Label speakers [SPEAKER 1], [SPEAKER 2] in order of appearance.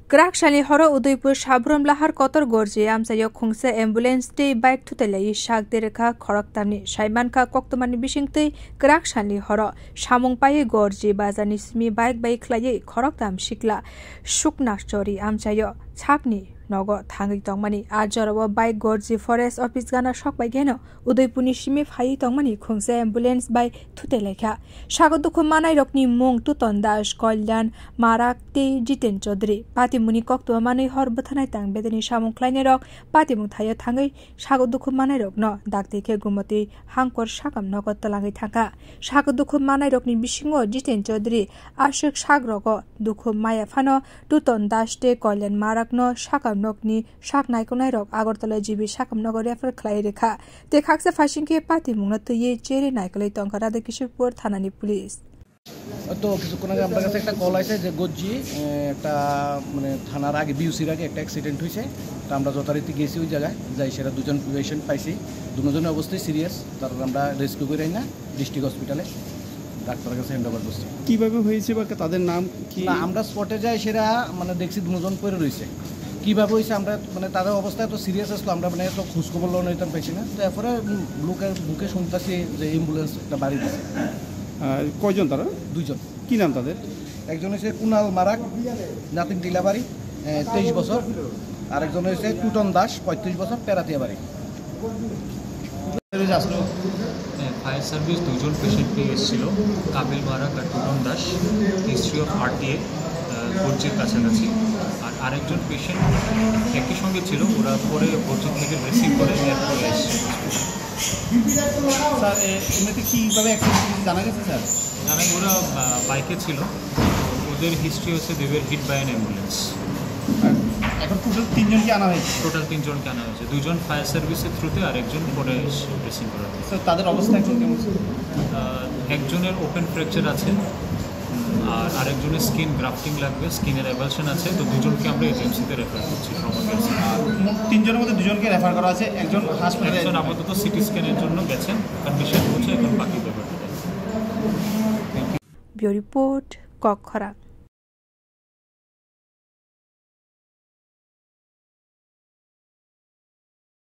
[SPEAKER 1] Grakshani horo Udaipur Shabram lahar kotor gorji amsayo khungsa ambulance te bike thutelai shak dereka khoroktamni shaimanka koktomani bisingtei Grakshani horo samung paye gorji bazani smi bike bai khlai khoroktam shikla shukna chori amsayo chapni nogo thangi tongmani ajarawa bike gorji forest office gana shokbai geno Udaipurni simi phai tongmani khungsa ambulance bai thutelekha sagodukhu manai rokni mung tuton das kolyan marakte jiten chodri patimuni kokto manai hor bthanai tang bedeni samung khlaine rok patimung thaya thangai sagodukhu manai rok no daktekhe gumati hangkor sakam nogo talangai thaka sagodukhu manai rokni bisingo jiten chodri ashok sagrogo dukhu maya phano tuton daste kolyan marakno sakam nokni sak naikonai rok agartala jibi sakam nogo refer khlai rekha te khaksa phasingke patimungna tuye chere naikolai tongkara de kishorpur thanani police
[SPEAKER 2] তো কিছুক্ষণ আগে আমার কাছে একটা call আছে যে গজ্জি একটা মানে থানার আগে বিউসির আগে একটা অ্যাক্সিডেন্ট হয়েছে তো আমরা যথারীতি গেছি ওই জায়গায় যাই সেটা দুজন পেশেন্ট পাইছি দুজনের অবস্থায় সিরিয়াস তারপর আমরা রেস্কিউ করে না ডিস্ট্রিক্ট হসপিটালে ডাক্তারের কাছে হ্যান্ড ওভার করছি।
[SPEAKER 3] কীভাবে হয়েছে বা তাদের নাম কি?
[SPEAKER 2] না আমরা স্পটে যাই সেটা মানে দেখছি দুজন পড়ে রয়েছে কীভাবে হয়েছে আমরা মানে তাদের অবস্থা এত সিরিয়াস আসলো আমরা মানে এত খোঁজখবর লোন নিতে পারছি না তো এরপরে বুকে শুনতেছি যে অ্যাম্বুলেন্স একটা বাড়ি দিচ্ছে।
[SPEAKER 3] কয়জন তারা?
[SPEAKER 2] দুজন।
[SPEAKER 3] কি নাম তাদের?
[SPEAKER 2] একজন হচ্ছে কুনাল মারাক নাতিন টিলাবাড়ি 23 বছর, আরেকজন হচ্ছে টুটন দাস 35 বছর পেরাতিয়া বাড়ি।
[SPEAKER 4] ফায়ার সার্ভিস দুজন পেশেন্ট পেয়ে এসেছিল, কাবিল মারাক আর Tuton Das, history of RTA গর্জির কাছাকাছি। আর আরেকজন পেশেন্ট একই সঙ্গে ছিল, ওরা পরে গর্জি থেকে রিসিভ করে এয়ারপোর্টে এসেছে।
[SPEAKER 3] স্যার এমনিতে কীভাবে অ্যাক্সিডেন্ট জানা গেছে স্যার?
[SPEAKER 4] জানা ওরা বাইকে ছিল, ওদের হিস্ট্রি হচ্ছে they were hit by an ambulance.
[SPEAKER 3] এখন টোটাল তিনজনকে আনা হয়েছে?
[SPEAKER 4] টোটাল তিনজনকে আনা হয়েছে, দুজন ফায়ার সার্ভিসের থ্রুতে আর একজন পরে ড্রেসিং করা হয়েছে।
[SPEAKER 3] স্যার তাদের অবস্থা এখন কেমন?
[SPEAKER 4] একজনের ওপেন ফ্র্যাকচার আছে আর আরেকজনের স্কিন গ্রাফটিং লাগবে, স্কিনের অ্যাভালশন আছে, তো দুজনকে আমরা এজেন্সিতে রেফার করছি।
[SPEAKER 3] তিনজনের মধ্যে দুজনকে রেফার করা আছে, একজন হাসপাতালে,
[SPEAKER 4] একজন আপাতত সিটি স্ক্যানের জন্য গেছেন, কন্ডিশন হচ্ছে এখন বাকি ব্যাপারটা।
[SPEAKER 1] Bureau report কক্ষরা।